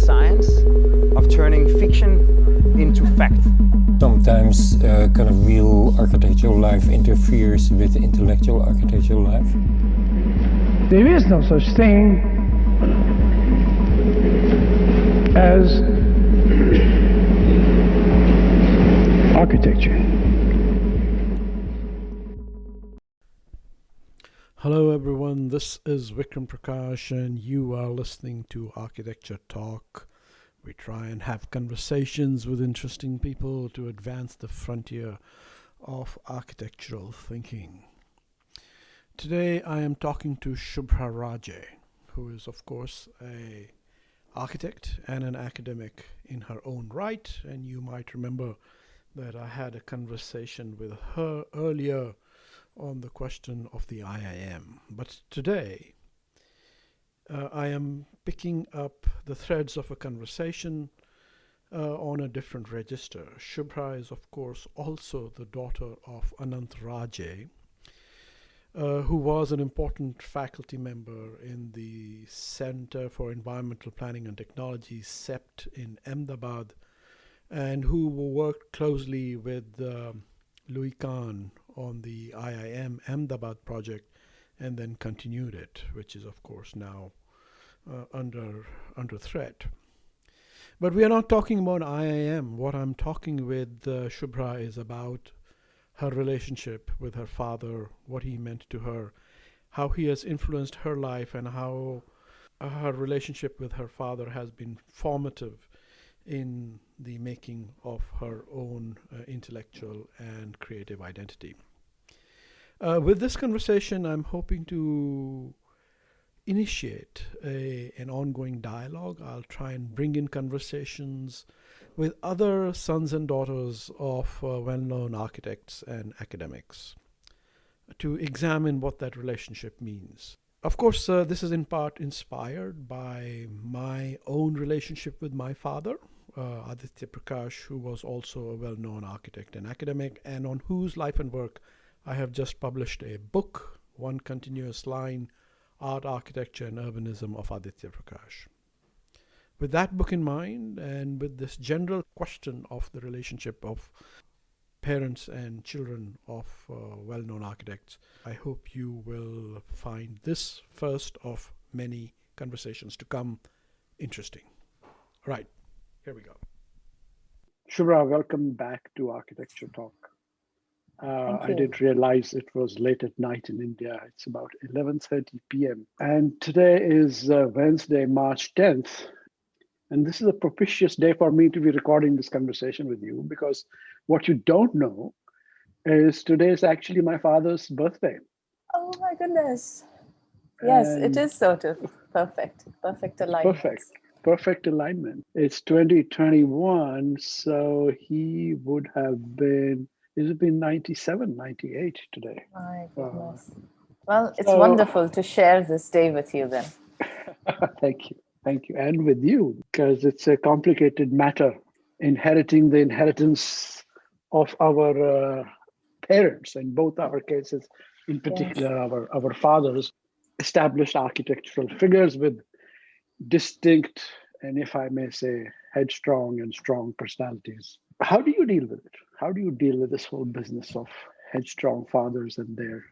science of turning fiction into fact. Sometimes kind of real architectural life interferes with intellectual architectural life. There is no such thing as architecture. Hello everyone, this is Vikram Prakash and you are listening to Architecture Talk. We try and have conversations with interesting people to advance the frontier of architectural thinking. Today I am talking to Shubhra Raje, who is of course an architect and an academic in her own right, and you might remember that I had a conversation with her earlier on the question of the IIM. But today, I am picking up the threads of a conversation on a different register. Shubhra is, of course, also the daughter of Anant Raje, who was an important faculty member in the Center for Environmental Planning and Technology, CEPT, in Ahmedabad, and who worked closely with Louis Kahn on the IIM Ahmedabad project and then continued it, which is of course now under threat. But we are not talking about IIM. What I'm talking with Shubhra is about her relationship with her father, what he meant to her, how he has influenced her life, and how her relationship with her father has been formative in the making of her own intellectual and creative identity. With this conversation, I'm hoping to initiate an ongoing dialogue. I'll try and bring in conversations with other sons and daughters of well-known architects and academics to examine what that relationship means. Of course, this is in part inspired by my own relationship with my father, Aditya Prakash, who was also a well-known architect and academic, and on whose life and work I have just published a book, One Continuous Line, Art, Architecture and Urbanism of Aditya Prakash. With that book in mind, and with this general question of the relationship of parents and children of well-known architects, I hope you will find this first of many conversations to come interesting. All right, here we go. Shubhra, welcome back to Architecture Talk. I didn't realize it was late at night in India. It's about 11:30 p.m. And today is Wednesday, March 10th. And this is a propitious day for me to be recording this conversation with you, because what you don't know is today is actually my father's birthday. Oh my goodness. Yes, it is sort of perfect alignment. Perfect alignment. It's 2021, so he would have been, has it been 97, 98 today? My goodness. Well, it's wonderful to share this day with you then. Thank you. And with you, because it's a complicated matter, inheriting the inheritance of our parents, in both our cases, in particular, yes, our fathers, established architectural figures with distinct, and if I may say, headstrong and strong personalities. How do you deal with it? How do you deal with this whole business of headstrong fathers and their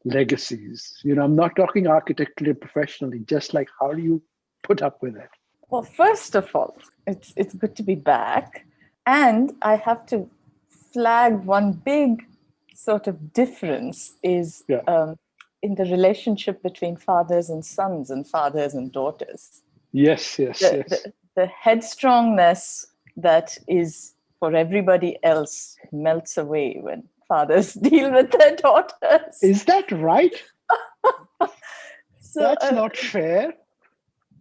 legacies? You know, I'm not talking architecturally professionally, just like how do you put up with it? Well, first of all, it's good to be back. And I have to flag one big sort of difference is in the relationship between fathers and sons and fathers and daughters. Yes. The headstrongness that is for everybody else melts away when fathers deal with their daughters. Is that right? So, that's not fair.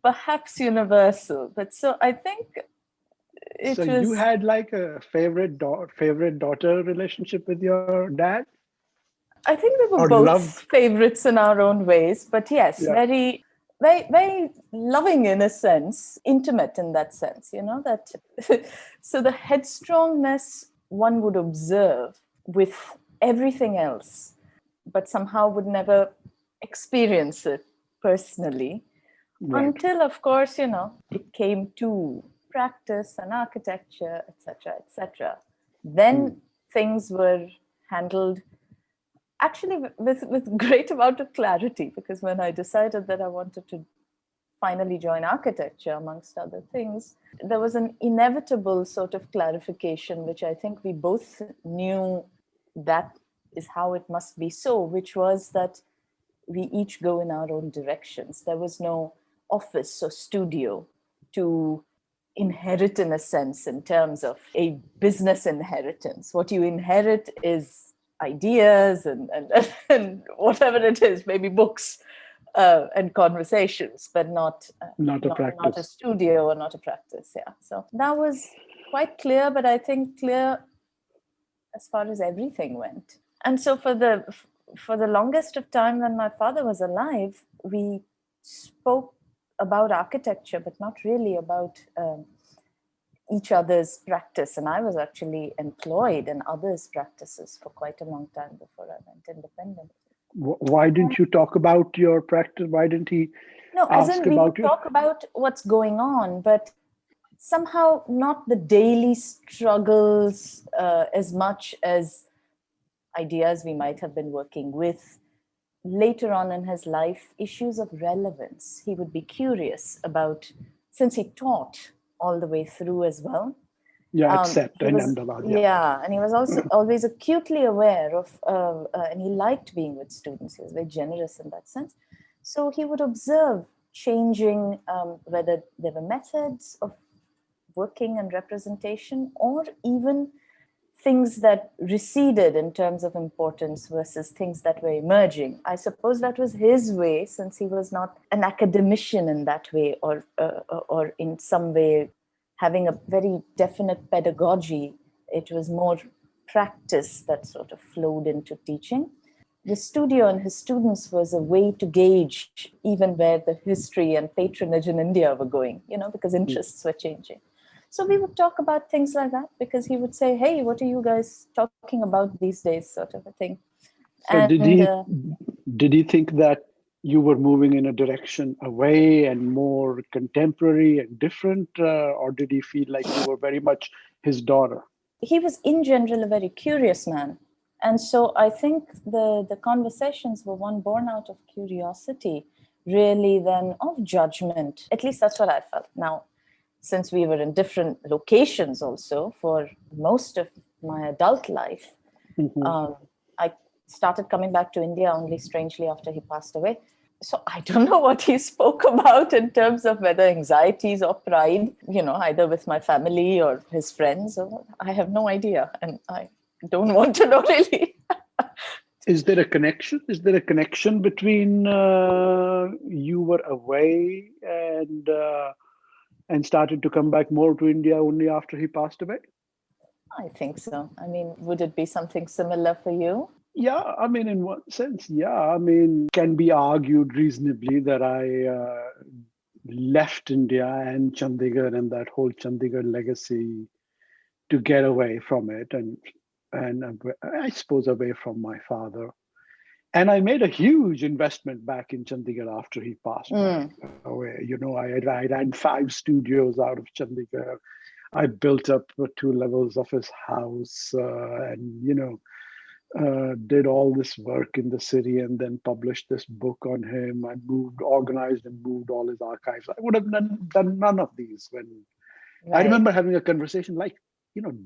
Perhaps universal, but so I think it was. So you had like a favorite daughter relationship with your dad? I think we were both favorites in our own ways, but yes, very, very, very loving in a sense, intimate in that sense, you know, that. So the headstrongness one would observe with everything else, but somehow would never experience it personally. Until, of course, it came to practice and architecture, etc., etc. Then things were handled actually with great amount of clarity, because when I decided that I wanted to finally join architecture, amongst other things, there was an inevitable sort of clarification, which I think we both knew that is how it must be so, which was that we each go in our own directions. There was no office or studio to inherit, in a sense, in terms of a business inheritance. What you inherit is ideas and whatever it is, maybe books and conversations, but not a studio or not a practice. Yeah, so that was quite clear, but I think clear as far as everything went. And so for the longest of time, when my father was alive, we spoke about architecture, but not really about each other's practice. And I was actually employed in others' practices for quite a long time before I went independent. Why didn't you talk about your practice? Why didn't he ask we about would talk about what's going on, but somehow not the daily struggles as much as ideas we might have been working with. Later on in his life, issues of relevance. He would be curious about, since he taught all the way through as well. Yeah, except in Ahmedabad. Yeah, and he was also always acutely aware of, and he liked being with students. He was very generous in that sense. So he would observe changing, whether there were methods of working and representation, or even things that receded in terms of importance versus things that were emerging. I suppose that was his way, since he was not an academician in that way, or in some way having a very definite pedagogy. It was more practice that sort of flowed into teaching. The studio and his students was a way to gauge even where the history and patronage in India were going, because interests were changing. So we would talk about things like that, because he would say, hey, what are you guys talking about these days, sort of a thing. So did he think that you were moving in a direction away and more contemporary and different, or did he feel like you were very much his daughter? He was in general a very curious man. And so I think the conversations were one born out of curiosity, really, than of judgment. At least that's what I felt. Now, since we were in different locations also for most of my adult life, I started coming back to India only strangely after he passed away. So I don't know what he spoke about in terms of whether anxieties or pride, either with my family or his friends. I have no idea, and I don't want to know really. Is there a connection? Is there a connection between you were away and started to come back more to India only after he passed away? I think so. I mean, would it be something similar for you? Yeah, I mean, in one sense, yeah. I mean, can be argued reasonably that I left India and Chandigarh and that whole Chandigarh legacy to get away from it, and I suppose away from my father. And I made a huge investment back in Chandigarh after he passed away. I ran 5 studios out of Chandigarh. I built up 2 levels of his house, and did all this work in the city, and then published this book on him. I organized and moved all his archives. I would have done none of these when I remember having a conversation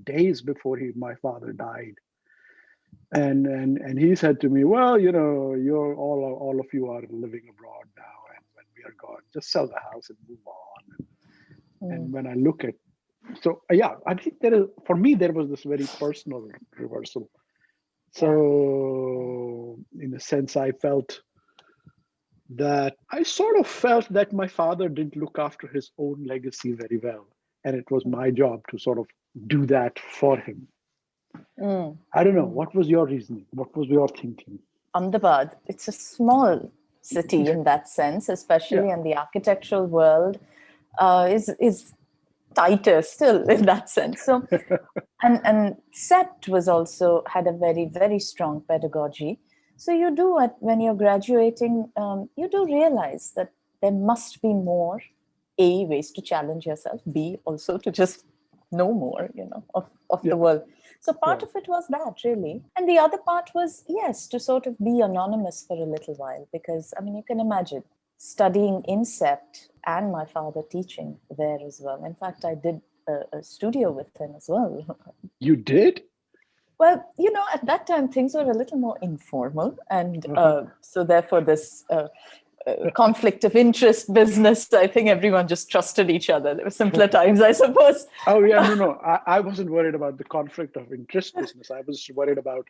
days before my father died. And he said to me, well, you're all of you are living abroad now, and when we are gone, just sell the house and move on. And when I look at, I think for me there was this very personal reversal. So in a sense, I sort of felt that my father didn't look after his own legacy very well, and it was my job to sort of do that for him. I don't know. What was your reasoning? What was your thinking? Ahmedabad, it's a small city in that sense, especially in the architectural world, is tighter still in that sense. So, and CEPT had a very, very strong pedagogy. So you do when you're graduating, you do realize that there must be more, A, ways to challenge yourself, B, also to just know more, of the world. So part of it was that, really. And the other part was, yes, to sort of be anonymous for a little while, because, I mean, you can imagine studying in CEPT and my father teaching there as well. In fact, I did a studio with him as well. You did? Well, at that time, things were a little more informal. And so therefore, this conflict of interest business, I think everyone just trusted each other. There were simpler times, I suppose. Oh, yeah, no. I wasn't worried about the conflict of interest business. I was worried about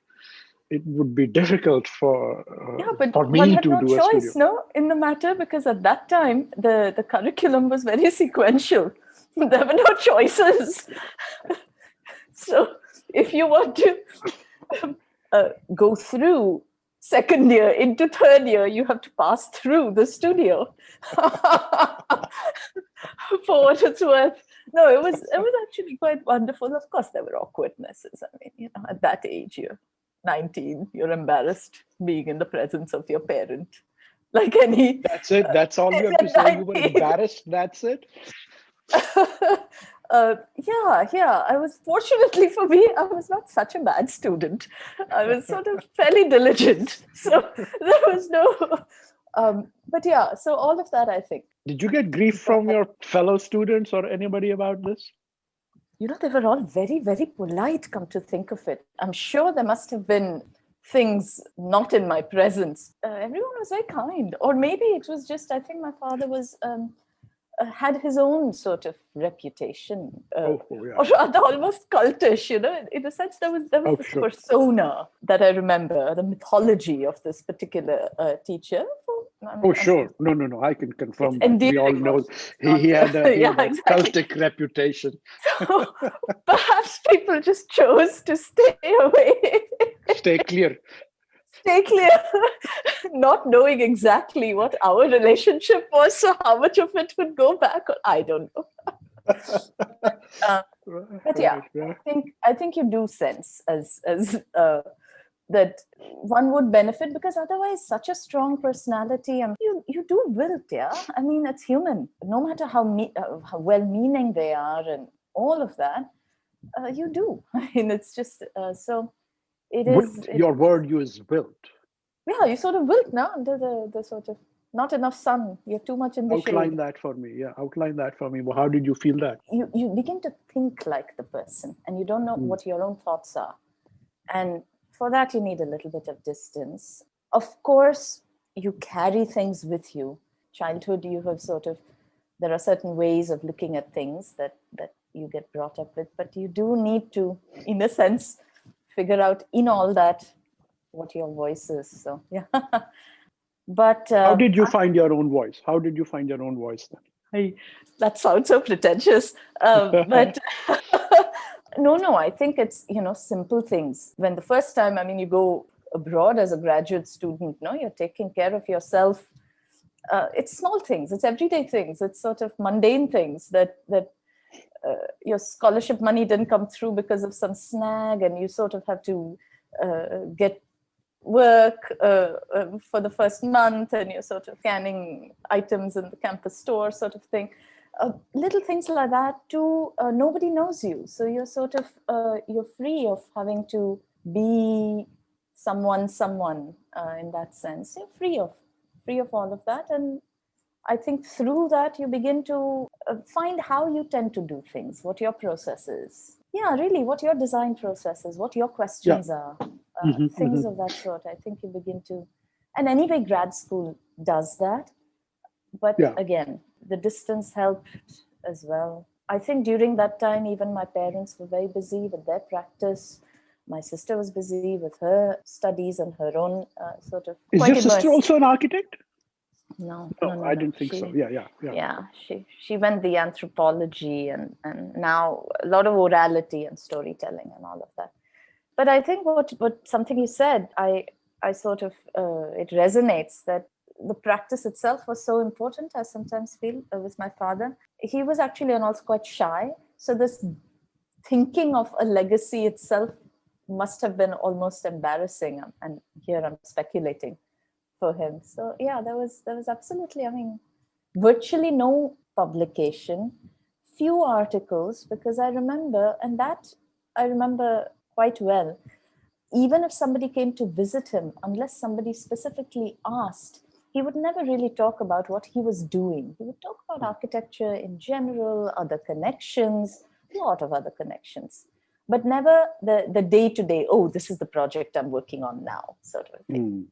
it would be difficult for me to do a choice, studio. In the matter, because at that time, the curriculum was very sequential. There were no choices. So if you want to go through second year into third year, you have to pass through the studio. For what it's worth. No, it was actually quite wonderful. Of course, there were awkwardnesses. I mean, at that age, you're 19, you're embarrassed being in the presence of your parent. Like any... That's it? That's all you have to say? You were embarrassed? That's it? Yeah. I was, fortunately for me, I was not such a bad student. I was sort of fairly diligent. So there was no... but yeah, so all of that, I think. Did you get grief from your fellow students or anybody about this? They were all very, very polite, come to think of it. I'm sure there must have been things not in my presence. Everyone was very kind. Or maybe it was just, I think my father was... had his own sort of reputation, or rather almost cultish, in a sense. There was this persona that I remember, the mythology of this particular teacher. No, I can confirm that. We all know he had a cultic reputation. So perhaps people just chose to stay away. Stay clear. Stay clear, not knowing exactly what our relationship was, so how much of it would go back, I don't know. But yeah, I think you do sense as that one would benefit, because otherwise, such a strong personality, you do wilt, yeah. I mean, it's human. No matter how well-meaning they are and all of that, you do. I mean, it's just so. Your word use wilt. Yeah, you sort of wilt now under the sort of not enough sun. You're too much in the shade. Outline that for me. Yeah, outline that for me. Well, how did you feel that? You begin to think like the person, and you don't know what your own thoughts are. And for that, you need a little bit of distance. Of course, you carry things with you. Childhood, you have there are certain ways of looking at things that you get brought up with, but you do need to, in a sense, figure out in all that what your voice is. So yeah. But how did you find your own voice? How did you find your own voice then? That sounds so pretentious, but no. I think it's simple things. When the first time, I mean, you go abroad as a graduate student, you're taking care of yourself. It's small things. It's everyday things. It's sort of mundane things that your scholarship money didn't come through because of some snag, and you sort of have to get work for the first month, and you're sort of scanning items in the campus store sort of thing. Little things like that too. Nobody knows you, so you're sort of you're free of having to be someone in that sense. You're free of all of that, and I think through that you begin to find how you tend to do things, what your process is. Yeah, really, what your design process is, what your questions are, things of that sort. I think you begin to, and anyway, grad school does that. But again, the distance helped as well. I think during that time, even my parents were very busy with their practice. My sister was busy with her studies and her own sort of. Is your sister also an architect? No, I didn't think so. Yeah. Yeah, she went the anthropology and now a lot of orality and storytelling and all of that. But I think what something you said, I sort of it resonates, that the practice itself was so important. I sometimes feel with my father, he was actually also quite shy. So this thinking of a legacy itself must have been almost embarrassing. And here I'm speculating for him. So yeah, there was absolutely, I mean, virtually no publication, few articles, because I remember quite well, even if somebody came to visit him, unless somebody specifically asked, he would never really talk about what he was doing. He would talk about architecture in general, other connections, a lot of other connections, but never the day-to-day, oh, this is the project I'm working on now, sort of thing.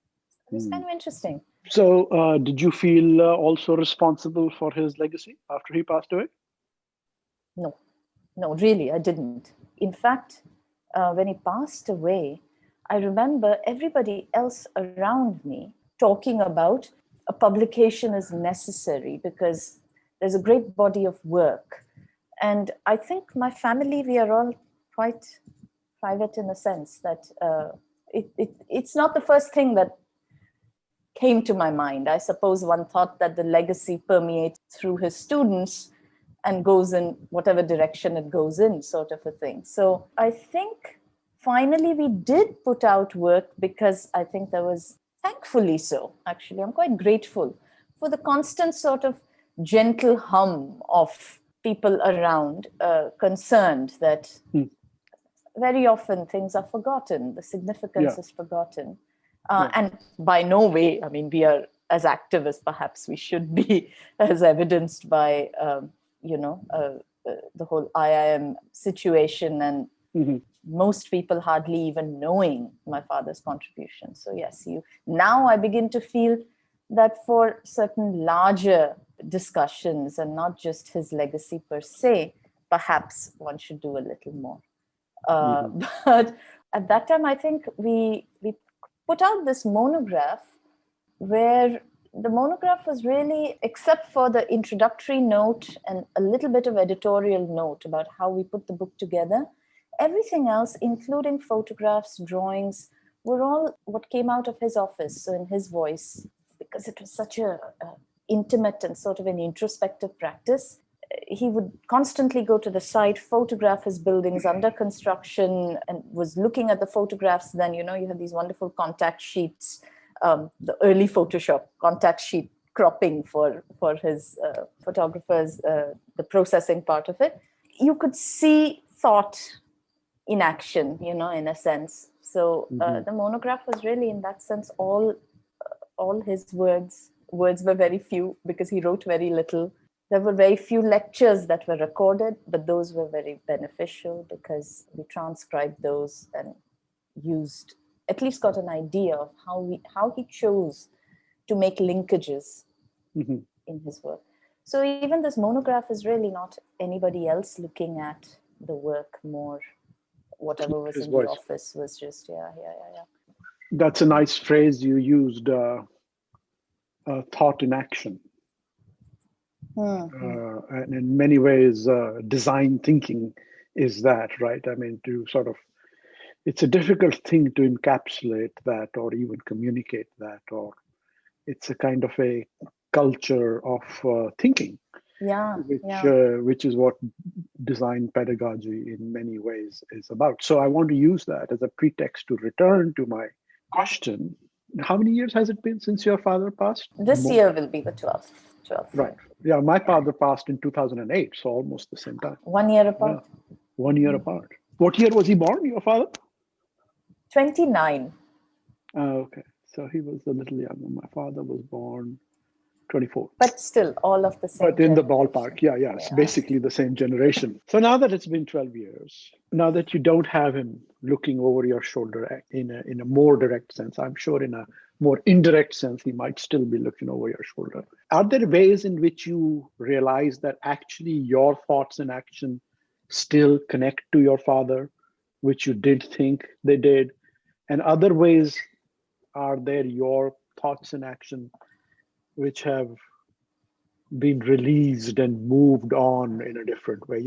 It was kind of interesting. So did you feel also responsible for his legacy after he passed away? No, really, I didn't. In fact, when he passed away, I remember everybody else around me talking about a publication is necessary because there's a great body of work. And I think my family, we are all quite private in a sense that it's not the first thing that came to my mind. I suppose one thought that the legacy permeates through his students and goes in whatever direction it goes in, sort of a thing. So I think finally we did put out work because I think there was, thankfully so, actually, I'm quite grateful for the constant sort of gentle hum of people around concerned that very often things are forgotten, the significance is forgotten. And by no way, I mean, we are as active as perhaps we should be, as evidenced by, the whole IIM situation and most people hardly even knowing my father's contribution. So yes, now I begin to feel that for certain larger discussions and not just his legacy per se, perhaps one should do a little more. But at that time, I think we put out this monograph where the monograph was really, except for the introductory note and a little bit of editorial note about how we put the book together, everything else, including photographs, drawings, were all what came out of his office, so in his voice, because it was such a intimate and sort of an introspective practice. He would constantly go to the site, photograph his buildings under construction, and was looking at the photographs. Then, you had these wonderful contact sheets, the early Photoshop contact sheet cropping for his photographers, the processing part of it. You could see thought in action, in a sense. So the monograph was really, in that sense, all his words. Words were very few because he wrote very little. There were very few lectures that were recorded, but those were very beneficial because we transcribed those and at least got an idea of how he chose to make linkages in his work. So even this monograph is really not anybody else looking at the work more. Whatever was in the office was just, yeah. That's a nice phrase you used, thought in action. And in many ways, design thinking is that, right? I mean, it's a difficult thing to encapsulate that or even communicate that, or it's a kind of a culture of thinking, which is what design pedagogy in many ways is about. So I want to use that as a pretext to return to my question. How many years has it been since your father passed? This year will be the 12th. Right. Yeah, my father passed in 2008, so almost the same time. 1 year apart. Yeah. 1 year apart. What year was he born, your father? 29. Okay. So he was a little younger. My father was born 24. But still, all of the same. But in the ballpark, it's basically the same generation. So now that it's been 12 years, now that you don't have him looking over your shoulder in a more direct sense, I'm sure in a more indirect sense, he might still be looking over your shoulder. Are there ways in which you realize that actually your thoughts and action still connect to your father, which you did think they did? And other ways, are there your thoughts and action which have been released and moved on in a different way?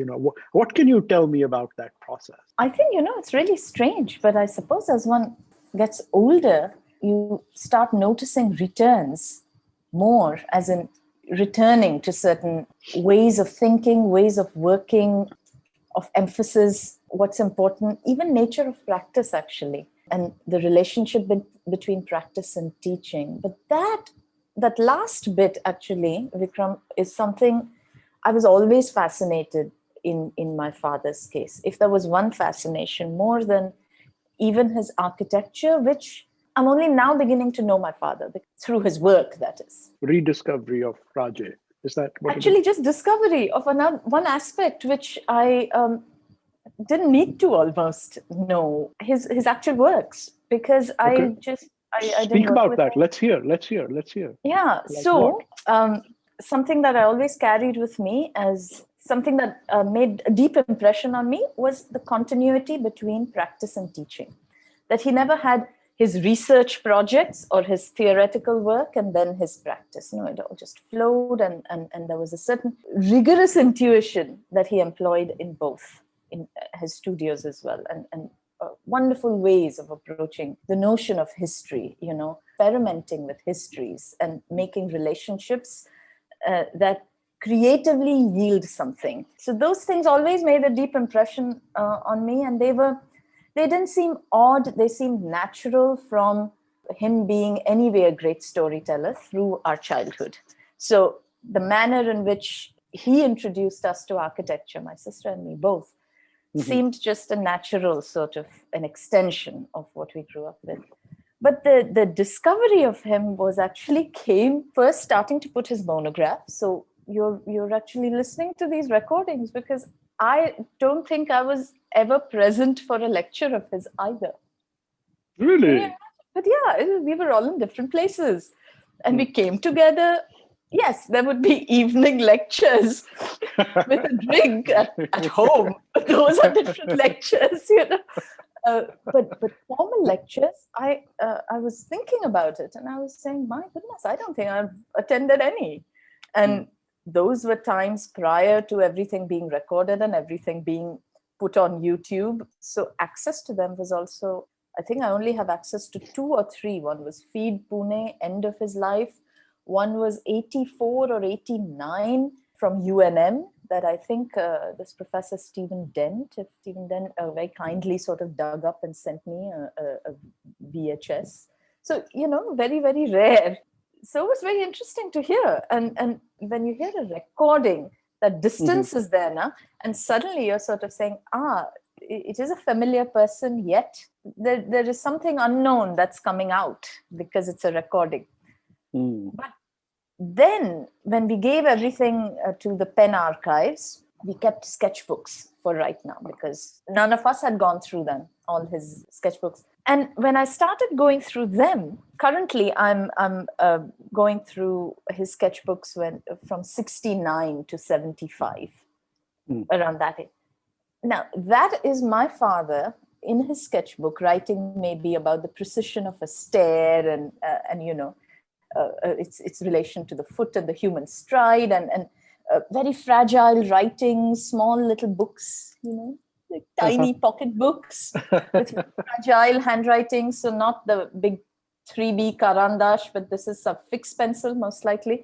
What can you tell me about that process? I think, it's really strange, but I suppose as one gets older, you start noticing returns more, as in returning to certain ways of thinking, ways of working, of emphasis, what's important, even nature of practice, actually, and the relationship between practice and teaching. But that last bit, actually, Vikram, is something I was always fascinated in my father's case. If there was one fascination, more than even his architecture, which I'm only now beginning to know my father through his work, that is. Rediscovery of Raje. Is that what actually just discovery of one aspect which I didn't need to almost know his actual works, because Okay. I Speak didn't work about with that. him. Let's hear. Yeah. Like So something that I always carried with me as something that made a deep impression on me was the continuity between practice and teaching. That he never had his research projects or his theoretical work and then his practice. No, it all just flowed, and there was a certain rigorous intuition that he employed in both, in his studios as well, and wonderful ways of approaching the notion of history, experimenting with histories and making relationships that creatively yield something. So those things always made a deep impression on me, and they didn't seem odd. They seemed natural from him being anyway a great storyteller through our childhood. So the manner in which he introduced us to architecture, my sister and me both, seemed just a natural sort of an extension of what we grew up with. But the discovery of him came first starting to put his monograph. So you're actually listening to these recordings, because I don't think I was ever present for a lecture of his either. Really? But yeah, we were all in different places, and we came together. Yes, there would be evening lectures with a drink at home. Those are different lectures, But formal lectures, I was thinking about it, and I was saying, my goodness, I don't think I've attended any. And those were times prior to everything being recorded and everything being put on YouTube. So access to them was also, I think I only have access to 2 or 3. One was Feed Pune, end of his life. One was 84 or 89 from UNM, that I think this Professor Stephen Dent very kindly sort of dug up and sent me a VHS. So, very, very rare. So it was very interesting to hear. And when you hear a recording, that distance is there now, and suddenly you're sort of saying, it is a familiar person, yet there is something unknown that's coming out because it's a recording. But then when we gave everything to the pen archives, we kept sketchbooks for right now, because none of us had gone through them, all his sketchbooks. And when I started going through them, currently I'm going through his sketchbooks from 69 to 75, around that age. Now, that is my father in his sketchbook writing maybe about the precision of a stair and its relation to the foot and the human stride, and very fragile writing, small little books, like tiny pocket books with fragile handwriting. So not the big 3B Karandash, but this is a fixed pencil, most likely.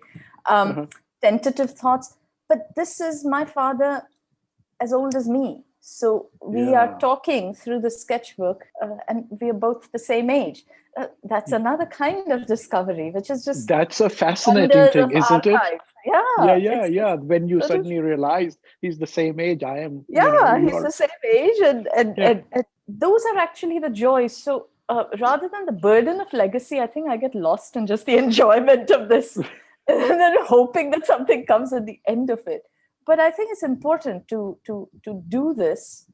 Tentative thoughts. But this is my father as old as me. So we are talking through the sketchbook, and we are both the same age. That's another kind of discovery, which is just... That's a fascinating thing, isn't it? Yeah. When you suddenly realize he's the same age I am. Yeah, he's the same age. And those are actually the joys. So rather than the burden of legacy, I think I get lost in just the enjoyment of this and then hoping that something comes at the end of it. But I think it's important to do this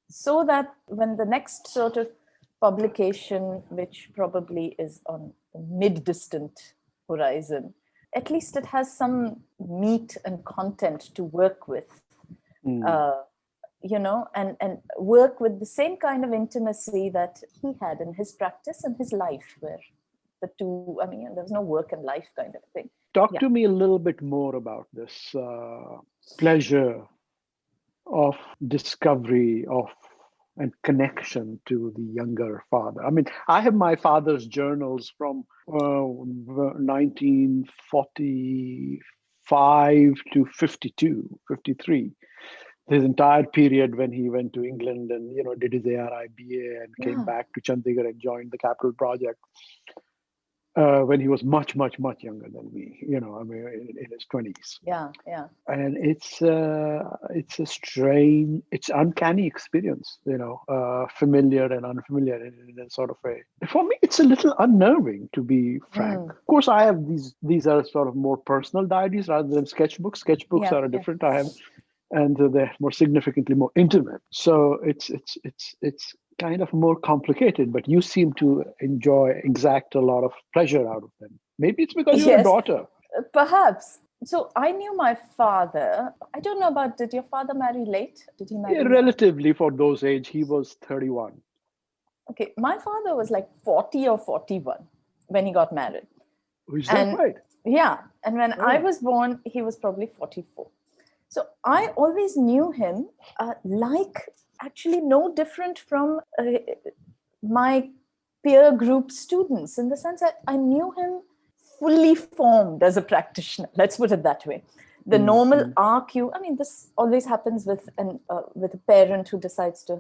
so that when the next sort of publication, which probably is on the mid-distant horizon, at least it has some meat and content to work with, and work with the same kind of intimacy that he had in his practice and his life, where the two, there was no work and life kind of thing. Talk to me a little bit more about this pleasure of discovery and connection to the younger father. I have my father's journals from 1945 to 52, 53. His entire period when he went to England and did his ARIBA and came back to Chandigarh and joined the Capital Project. when he was much, much, much younger than me. I mean, in his 20s. Yeah, yeah. And it's a strange, it's uncanny experience. Familiar and unfamiliar in a sort of way. For me, it's a little unnerving, to be frank. Of course, I have these are sort of more personal diaries rather than sketchbooks. Sketchbooks Yeah, are a different. I have, and they're more significantly more intimate. So it's kind of more complicated, but you seem to exact a lot of pleasure out of them. Maybe it's because you're a daughter. Perhaps. So I knew my father. I don't know about, did your father marry late? Did he marry? Relatively for those age, he was 31. Okay, my father was like 40 or 41 when he got married. Is that right? Yeah. And when I was born, he was probably 44. So I always knew him actually no different from my peer group students, in the sense that I knew him fully formed as a practitioner. Let's put it that way. The normal arc, this always happens with a parent who decides to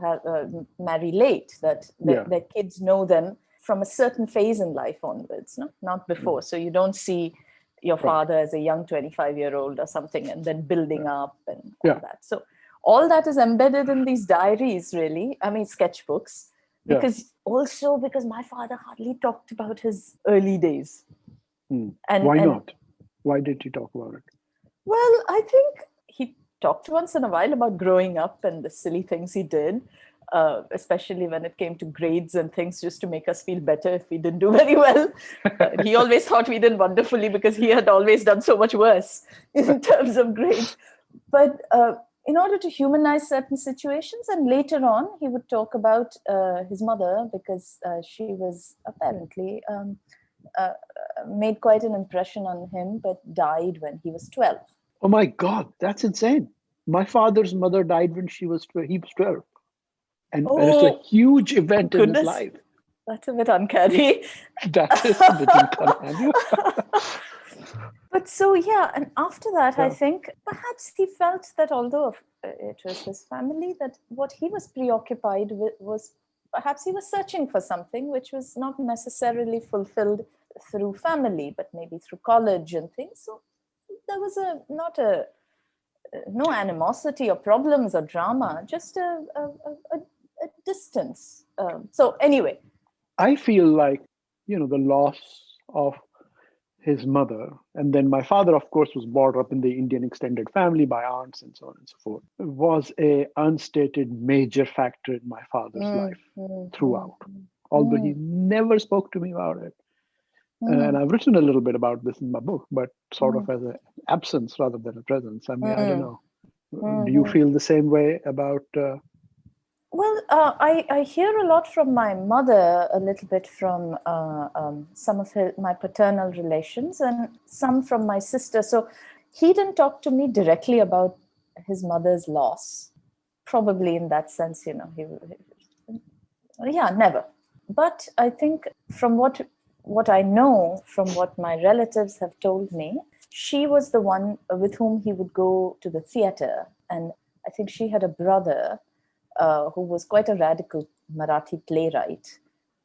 marry late, that their kids know them from a certain phase in life onwards, not before. So you don't see your father as a young 25-year-old or something, and then building up and all that. So all that is embedded in these diaries, really. I mean, sketchbooks, because my father hardly talked about his early days. And why not? Why did he talk about it? Well, I think he talked once in a while about growing up and the silly things he did, especially when it came to grades and things, just to make us feel better if we didn't do very well. He always thought we did wonderfully because he had always done so much worse in terms of grades. But in order to humanize certain situations, and later on, he would talk about his mother, because she was apparently made quite an impression on him, but died when he was 12. Oh my God, that's insane. My father's mother died when he was 12. And it's a huge event in his life. That's a bit uncanny. That is a bit uncanny. But and after that, I think perhaps he felt that although it was his family, that what he was preoccupied with was perhaps he was searching for something which was not necessarily fulfilled through family, but maybe through college and things. So there was no animosity or problems or drama, just a distance. So anyway. I feel like, the loss of his mother, and then my father, of course, was brought up in the Indian extended family by aunts and so on and so forth, was a unstated major factor in my father's life throughout, although he never spoke to me about it. And I've written a little bit about this in my book, but sort of as an absence rather than a presence. I mean, I don't know. Do you feel the same way about... Well, I hear a lot from my mother, a little bit from some of my paternal relations, and some from my sister. So he didn't talk to me directly about his mother's loss. Probably in that sense, never. But I think from what I know, from what my relatives have told me, she was the one with whom he would go to the theater. And I think she had a brother who was quite a radical Marathi playwright,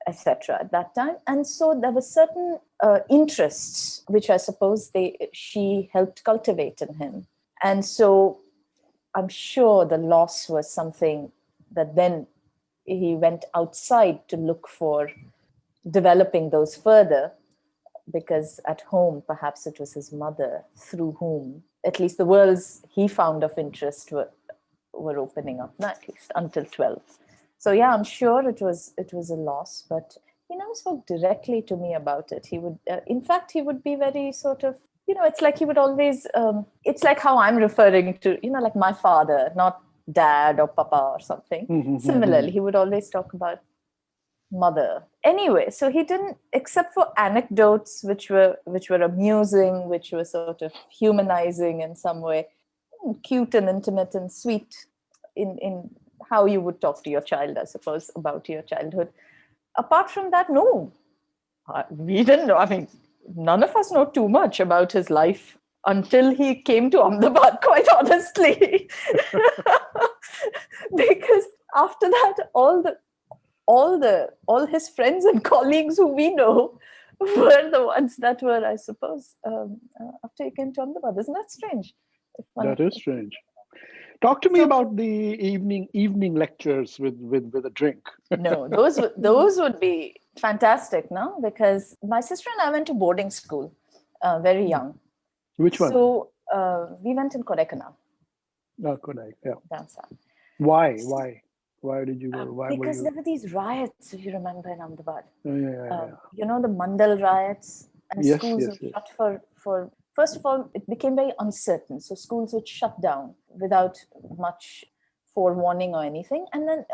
etc. at that time. And so there were certain interests, which I suppose she helped cultivate in him. And so I'm sure the loss was something that then he went outside to look for developing those further, because at home, perhaps it was his mother through whom, at least the worlds he found of interest were opening up, at least until 12. So I'm sure it was a loss, but he never spoke directly to me about it. He would, in fact, he would be very sort of, it's like he would always, it's like how I'm referring to, like my father, not dad or papa or something. Similarly, he would always talk about mother. Anyway, so he didn't, except for anecdotes which were amusing, which were sort of humanizing in some way, cute and intimate and sweet in how you would talk to your child, I suppose, about your childhood. Apart from that, no, we didn't know. I mean, none of us know too much about his life until he came to Ahmedabad, quite honestly. Because after that, all his friends and colleagues who we know were the ones that were, I suppose, after you came to Ahmedabad. Isn't that strange? That is strange. Talk to me about the evening lectures with a drink. No, those would be fantastic, no? Because my sister and I went to boarding school very young. Which one? So we went in Kodaikanal. Oh, Kodai, yeah. Down south. Why? Why did you go? Why because were you? there were these riots, if you remember, in Ahmedabad. Yeah. You know, the Mandal riots, and Yes, schools yes, were shut for. First of all, it became very uncertain. So schools would shut down without much forewarning or anything. And then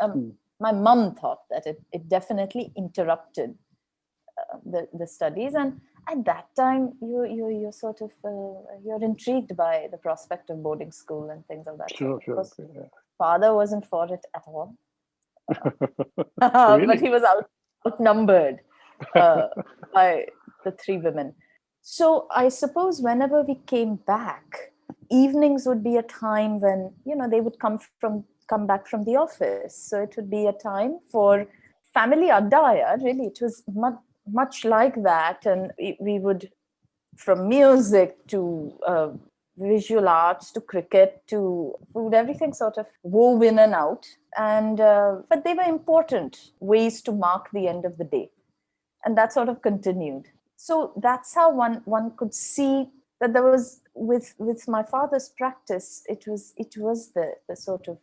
my mum thought that it definitely interrupted the studies. And at that time, you're sort of you're intrigued by the prospect of boarding school and things like that. Sure. Yeah. Father wasn't for it at all, Really? but he was outnumbered by the three women. So I suppose whenever we came back, evenings would be a time when, you know, they would come back from the office. So it would be a time for family addaya. Really, it was much like that. And we would, from music to visual arts to cricket to food, everything sort of wove in and out. And but they were important ways to mark the end of the day. And that sort of continued. So that's how one could see that there was with my father's practice. It was the sort of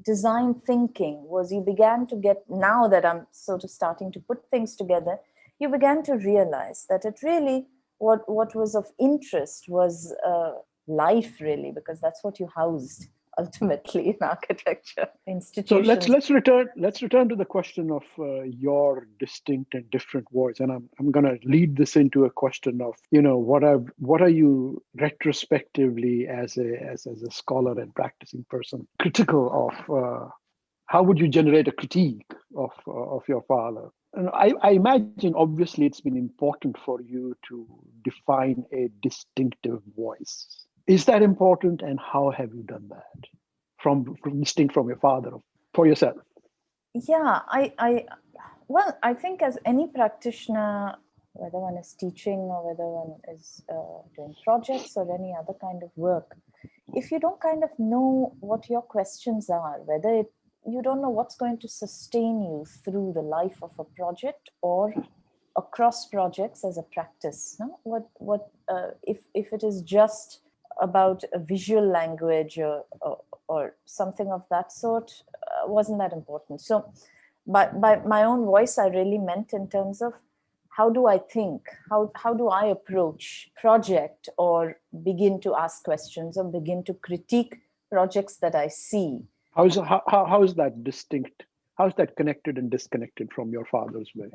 design thinking was you began to get, now that I'm sort of starting to put things together, you began to realize that it really what was of interest was life, really, because that's what you housed ultimately in architecture institutions. So let's return to the question of your distinct and different voice, and I'm going to lead this into a question of, you know, what are you retrospectively as a scholar and practicing person critical of? How would you generate a critique of your father? And I imagine obviously it's been important for you to define a distinctive voice. Is that important, and how have you done that from distinct from your father for yourself? Yeah, I think as any practitioner, whether one is teaching or whether one is doing projects or any other kind of work, if you don't kind of know what your questions are, you don't know what's going to sustain you through the life of a project or across projects as a practice, no? If it is just about a visual language or something of that sort, wasn't that important. So by my own voice, I really meant in terms of how do I think, how do I approach project or begin to ask questions or begin to critique projects that I see. How is that distinct? How is that connected and disconnected from your father's way?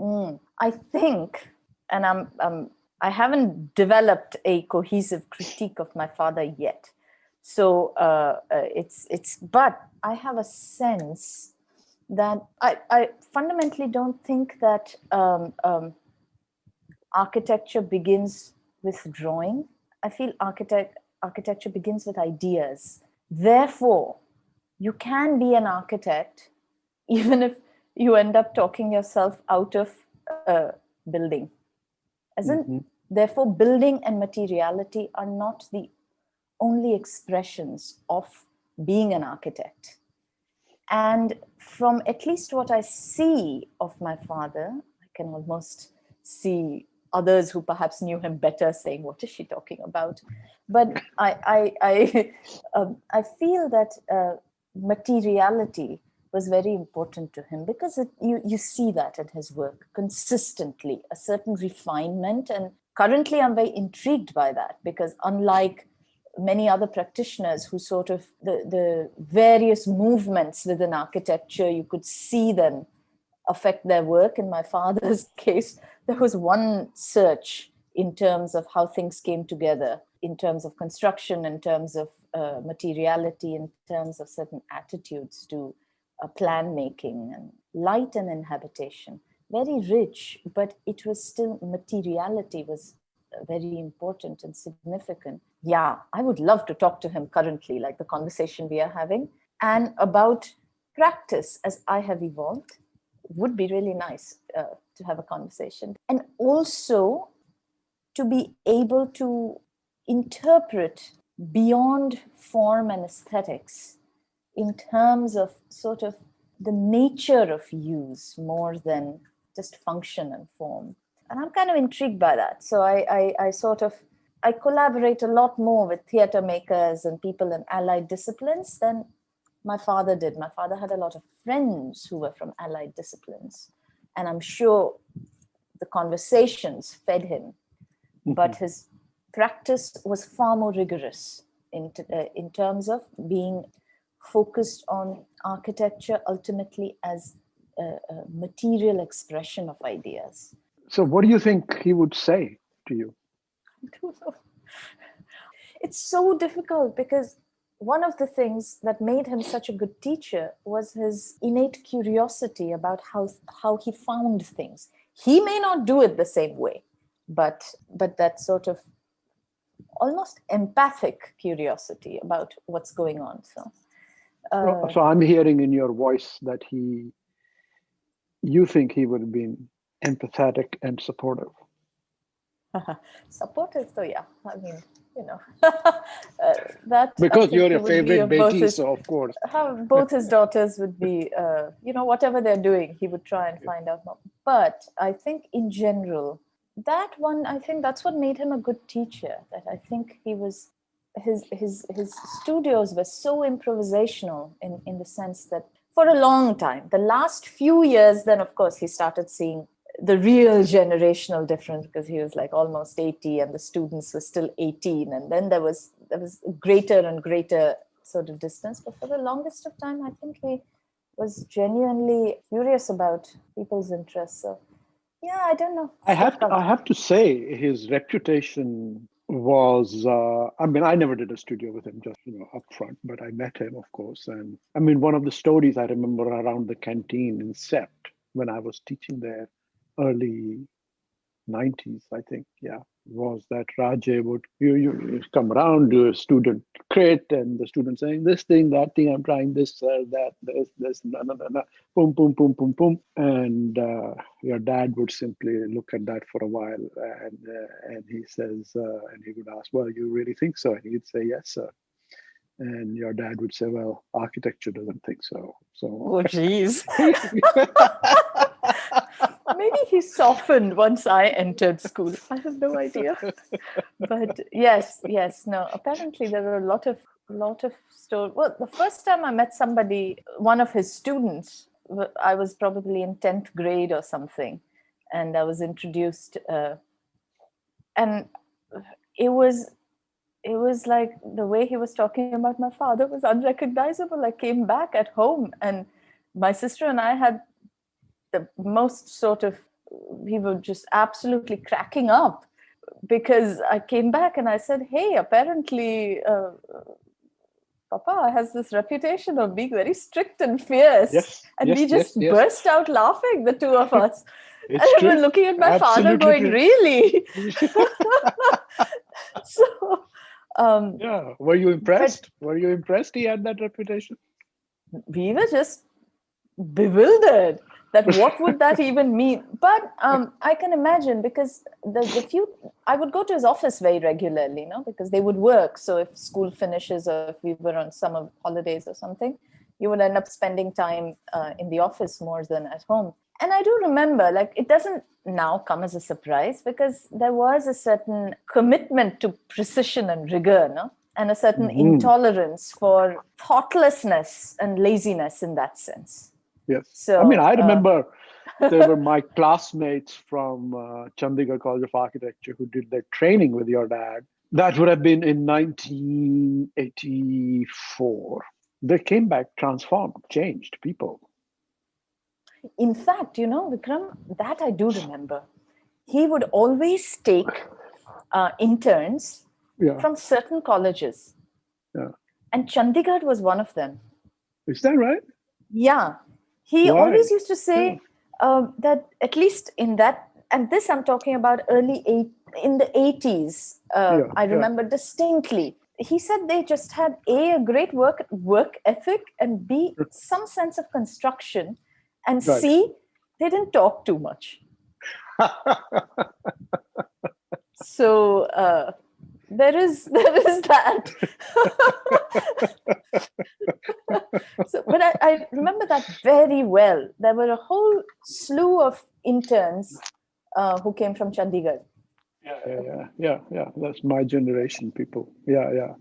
I think, and I haven't developed a cohesive critique of my father yet. So but I have a sense that I fundamentally don't think that architecture begins with drawing. I feel architecture begins with ideas. Therefore, you can be an architect even if you end up talking yourself out of building. Therefore, building and materiality are not the only expressions of being an architect. And from at least what I see of my father, I can almost see others who perhaps knew him better saying, "What is she talking about?" But I feel that materiality was very important to him because you see that in his work consistently, a certain refinement. And currently I'm very intrigued by that because unlike many other practitioners who sort of the various movements within architecture, you could see them affect their work. In my father's case, there was one search in terms of how things came together, in terms of construction, in terms of materiality, in terms of certain attitudes to plan making and light and inhabitation. Very rich, but it was still, materiality was very important and significant. Yeah, I would love to talk to him currently, like the conversation we are having, and about practice as I have evolved. would be really nice to have a conversation. And also to be able to interpret beyond form and aesthetics in terms of sort of the nature of use more than just function and form. And I'm kind of intrigued by that. So I collaborate a lot more with theater makers and people in allied disciplines than my father did. My father had a lot of friends who were from allied disciplines. And I'm sure the conversations fed him. But his practice was far more rigorous in terms of being focused on architecture ultimately as a material expression of ideas. So what do you think he would say to you? I don't know. It's so difficult because one of the things that made him such a good teacher was his innate curiosity about how he found things. He may not do it the same way, but that sort of almost empathic curiosity about what's going on. So I'm hearing in your voice that you think he would have been empathetic and supportive. Supportive, so yeah. I mean, that because you're your favorite Betty, so of course. Both his daughters would be, whatever they're doing, he would try and find out more. But I think in general, I think that's what made him a good teacher. That I think he was, his studios were so improvisational in the sense that for a long time, the last few years, then of course he started seeing the real generational difference because he was like almost 80 and the students were still 18. And then there was greater and greater sort of distance. But for the longest of time, I think he was genuinely curious about people's interests. So yeah, I don't know. I have to say his reputation was, I never did a studio with him, just, up front, but I met him, of course. And I mean, one of the stories I remember around the canteen in CEPT when I was teaching there, early 90s, I think, was that Raje would you come around, do a student crit, and the student saying this thing, that thing, I'm trying this, that, this, boom, boom, boom, boom, boom. And your dad would simply look at that for a while, and he says, and he would ask, well, you really think so? And he'd say, yes, sir. And your dad would say, well, architecture doesn't think so. Oh, geez. Maybe he softened once I entered school. I have no idea. But yes, no. Apparently there were a lot of stories. Well, the first time I met somebody, one of his students, I was probably in 10th grade or something, and I was introduced, and it was like the way he was talking about my father was unrecognizable. I came back at home and my sister and I had the most sort of, we were just absolutely cracking up because I came back and I said, hey, apparently Papa has this reputation of being very strict and fierce. Yes, and we just burst out laughing, the two of us. And I was looking at my father going, really? So, were you impressed? Were you impressed he had that reputation? We were just bewildered that what would that even mean? But I can imagine because I would go to his office very regularly, because they would work. So if school finishes or if we were on summer holidays or something, you would end up spending time in the office more than at home. And I do remember, it doesn't now come as a surprise because there was a certain commitment to precision and rigor, and a certain intolerance for thoughtlessness and laziness in that sense. Yes. So, I remember there were my classmates from Chandigarh College of Architecture who did their training with your dad. That would have been in 1984. They came back transformed, changed people. In fact, Vikram, that I do remember. He would always take interns from certain colleges. Yeah. And Chandigarh was one of them. Is that right? Yeah. He always used to say that at least in that, and this I'm talking about in the 80s, I remember distinctly. He said they just had A, a great work ethic, and B, some sense of construction, and C, they didn't talk too much. So there is that. So, but I remember that very well. There were a whole slew of interns who came from Chandigarh. Yeah. That's my generation people. Yeah.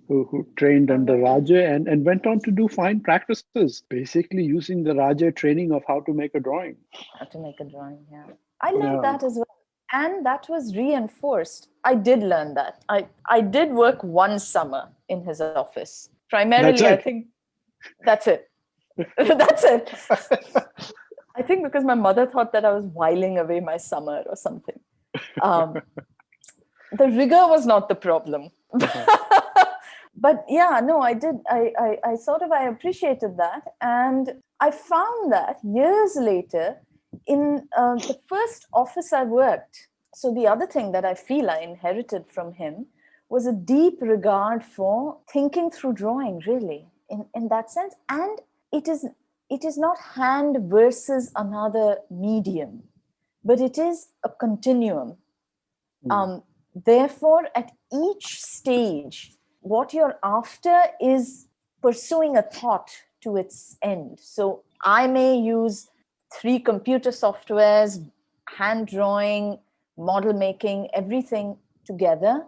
Who trained under Raje and went on to do fine practices, basically using the Raje training of how to make a drawing. How to make a drawing, yeah. I learned that as well. And that was reinforced. I did learn that. I did work one summer in his office. Primarily, I think that's it. That's it. I think because my mother thought that I was whiling away my summer or something. The rigor was not the problem. But yeah, no, I did. I appreciated that. And I found that years later in the first office I worked. So the other thing that I feel I inherited from him was a deep regard for thinking through drawing, really, in that sense. And it is not hand versus another medium, but it is a continuum. Therefore, at each stage, what you're after is pursuing a thought to its end. So I may use 3 computer softwares, hand drawing, model making, everything together.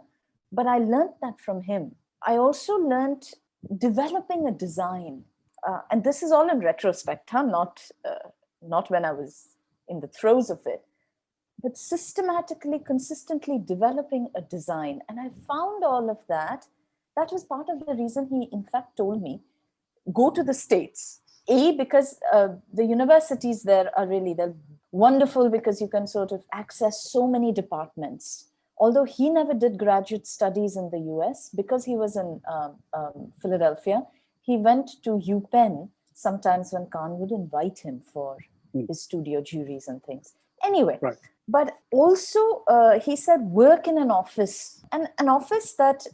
But I learned that from him. I also learned developing a design. And this is all in retrospect, not when I was in the throes of it, but systematically, consistently developing a design. And I found all of that. That was part of the reason he, in fact, told me, go to the States. Because the universities there are they're wonderful because you can sort of access so many departments. Although he never did graduate studies in the US, because he was in Philadelphia, he went to UPenn sometimes when Kahn would invite him for his studio juries and things. Anyway, but also he said work in an office, and an office that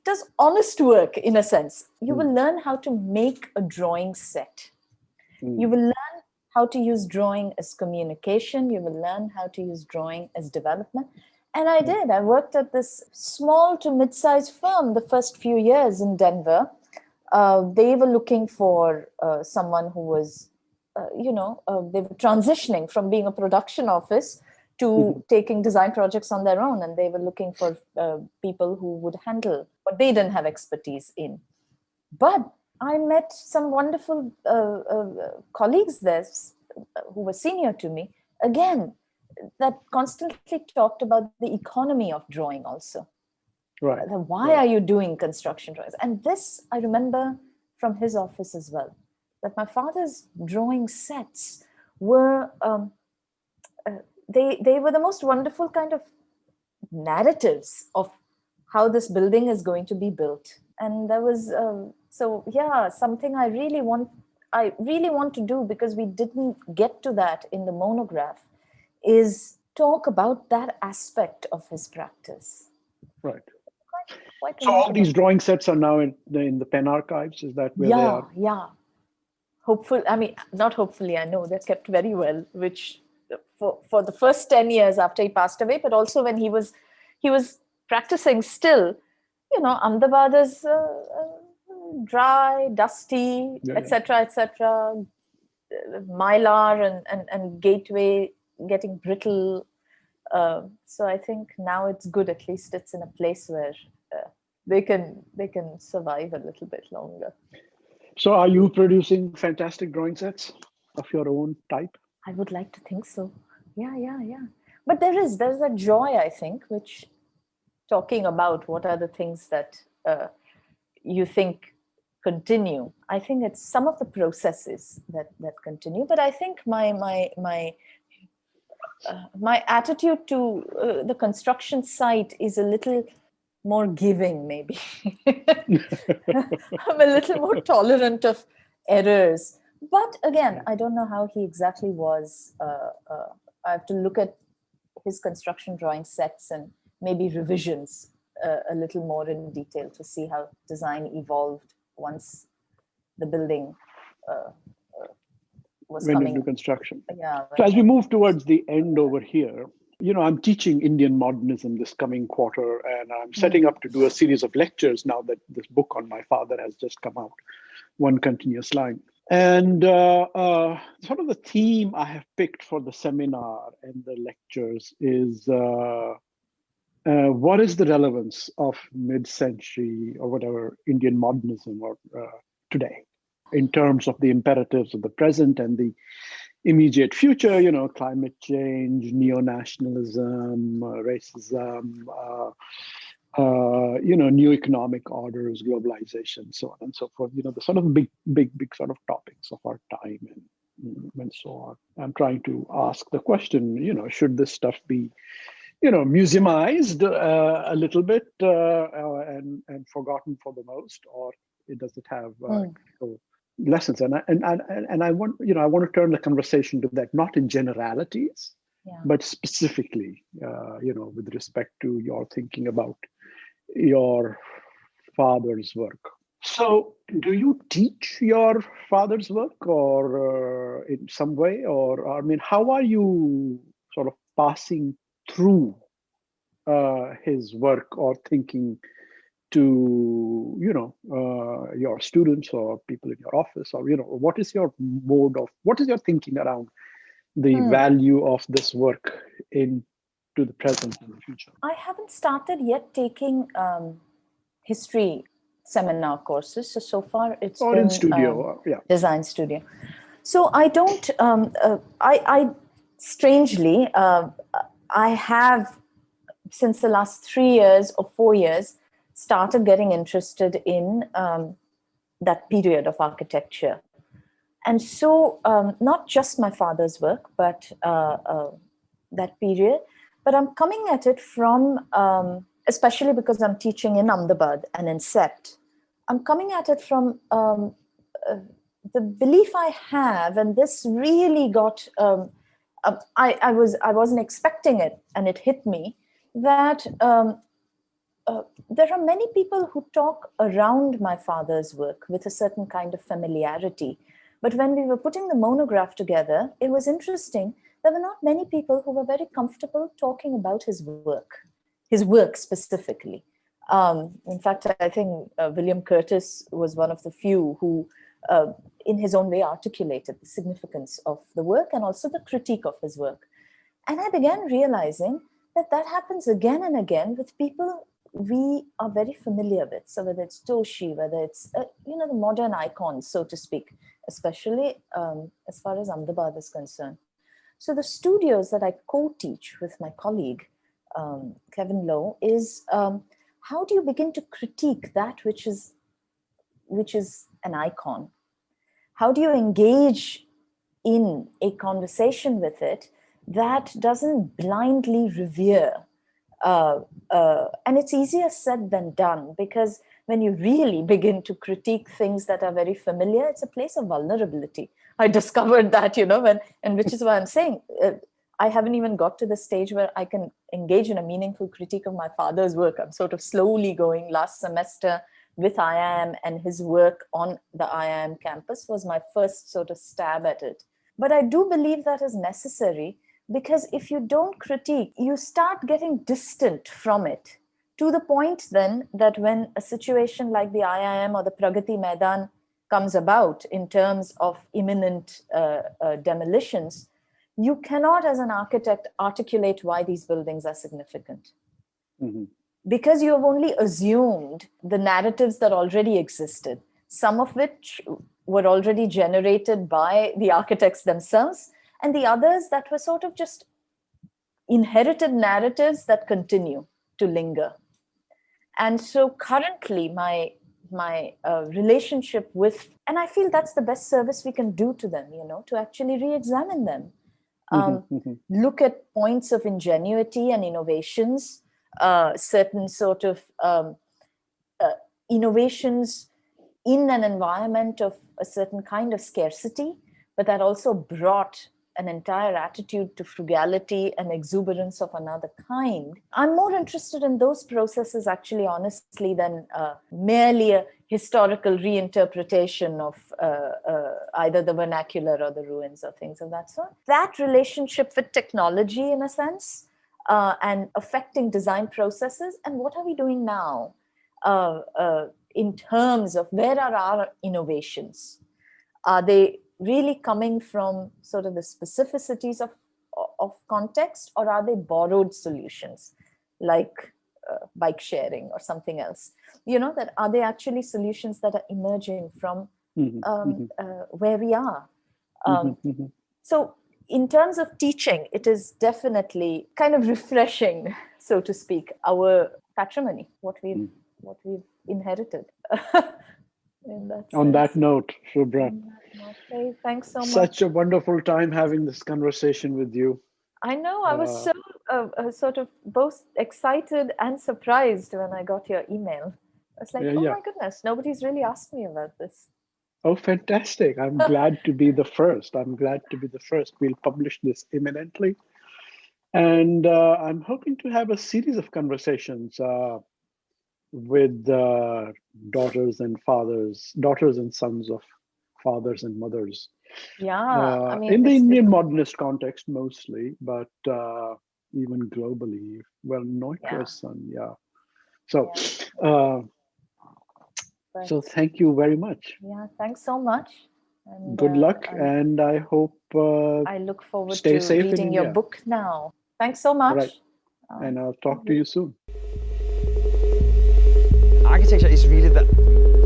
does honest work in a sense. You will learn how to make a drawing set. You will learn how to use drawing as communication. You will learn how to use drawing as development. And I did. I worked at this small to mid-sized firm the first few years in Denver. They were looking for someone who was, they were transitioning from being a production office to taking design projects on their own. And they were looking for people who would handle what they didn't have expertise in. But I met some wonderful colleagues there who were senior to me, again, that constantly talked about the economy of drawing also. Why are you doing construction drawings? And this I remember from his office as well, that my father's drawing sets were, they were the most wonderful kind of narratives of how this building is going to be built. And there was, something I really want to do, because we didn't get to that in the monograph, is talk about that aspect of his practice. Right. Quite so all these drawing sets are now in the Penn archives. Is that where they are? Yeah. Hopefully, I mean, not hopefully, I know they're kept very well, which for the first 10 years after he passed away, but also when he was practicing still, Ahmedabad is dry, dusty, etc. Mylar and Gateway getting brittle. So I think now it's good. At least it's in a place where they can survive a little bit longer. So are you producing fantastic drawing sets of your own type? I would like to think so. Yeah. But there's a joy, I think, which, talking about what are the things that you think continue. I think it's some of the processes that continue. But I think my attitude to the construction site is a little more giving, maybe. I'm a little more tolerant of errors. But again, I don't know how he exactly was. I have to look at his construction drawing sets and maybe revisions a little more in detail to see how design evolved once the building was went coming. into construction. Yeah. So as we move towards the end over here, I'm teaching Indian modernism this coming quarter, and I'm setting up to do a series of lectures now that this book on my father has just come out, One Continuous Line. And sort of the theme I have picked for the seminar and the lectures is what is the relevance of mid-century or whatever Indian modernism or today in terms of the imperatives of the present and the immediate future, climate change, neo-nationalism, racism, new economic orders, globalization, so on and so forth. The sort of big sort of topics of our time and so on. I'm trying to ask the question, should this stuff be, museumized a little bit and forgotten for the most, or does it have critical lessons? And I want I want to turn the conversation to that, not in generalities, but specifically, with respect to your thinking about your father's work. So, do you teach your father's work, or in some way, or I mean, how are you sort of passing through his work or thinking to your students or people in your office, or what is your thinking around the value of this work into the present and the future? I haven't started yet taking history seminar courses, so far it's been in studio, design studio. So I don't I strangely I have, since the last 3 years or 4 years, started getting interested in that period of architecture. And so not just my father's work, but that period, but I'm coming at it from, especially because I'm teaching in Ahmedabad and in CEPT, I'm coming at it from the belief I have, and this really got, I wasn't expecting it, and it hit me, that there are many people who talk around my father's work with a certain kind of familiarity. But when we were putting the monograph together, it was interesting. There were not many people who were very comfortable talking about his work specifically. In fact, I think William Curtis was one of the few who, in his own way, articulated the significance of the work and also the critique of his work. And I began realizing that happens again and again with people we are very familiar with. So whether it's Toshi, whether it's, the modern icons, so to speak, especially as far as Ahmedabad is concerned. So the studios that I co-teach with my colleague, Kevin Lowe, is how do you begin to critique that which is an icon? How do you engage in a conversation with it that doesn't blindly revere? And it's easier said than done, because when you really begin to critique things that are very familiar, it's a place of vulnerability. I discovered that, and which is why I'm saying I haven't even got to the stage where I can engage in a meaningful critique of my father's work. I'm sort of slowly going. Last semester with IIM and his work on the IIM campus was my first sort of stab at it. But I do believe that is necessary, because if you don't critique, you start getting distant from it, to the point then that when a situation like the IIM or the Pragati Maidan comes about in terms of imminent demolitions, you cannot, as an architect, articulate why these buildings are significant. Mm-hmm. Because you have only assumed the narratives that already existed, some of which were already generated by the architects themselves, and the others that were sort of just inherited narratives that continue to linger. And so currently my relationship with, and I feel that's the best service we can do to them, to actually re-examine them. Look at points of ingenuity and innovations, certain sort of innovations in an environment of a certain kind of scarcity, but that also brought an entire attitude to frugality and exuberance of another kind. I'm more interested in those processes, actually, honestly, than merely a historical reinterpretation of either the vernacular or the ruins or things of that sort. That relationship with technology, in a sense, and affecting design processes, and what are we doing now in terms of where are our innovations? Are they really coming from sort of the specificities of context, or are they borrowed solutions like bike sharing or something else? That are they actually solutions that are emerging from where we are? So in terms of teaching, it is definitely kind of refreshing, so to speak, our patrimony, what we've inherited. On that note, Shubhra, okay, thanks so much. Such a wonderful time having this conversation with you. I know, I was so sort of both excited and surprised when I got your email. I was like, my goodness, nobody's really asked me about this. Oh, fantastic. I'm glad to be the first. We'll publish this imminently. And I'm hoping to have a series of conversations with daughters and sons of fathers and mothers. Yeah, in the Indian modernist context mostly, but even globally. Well, Neutra's son, So, so thank you very much. Yeah, thanks so much. And, good luck, and I hope I look forward stay to safe reading in your India. book now. Thanks so much. Right. And I'll talk to you soon. Architecture is really the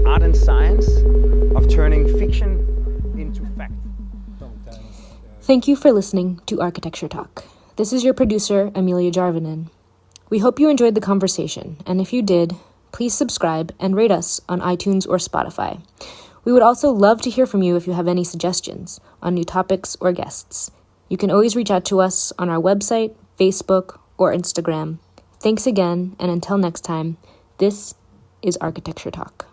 art and science of turning fiction into fact. Thank you for listening to Architecture Talk. This is your producer, Amelia Jarvinen. We hope you enjoyed the conversation, and if you did, please subscribe and rate us on iTunes or Spotify. We would also love to hear from you if you have any suggestions on new topics or guests. You can always reach out to us on our website, Facebook, or Instagram. Thanks again, and until next time, this is Architecture Talk.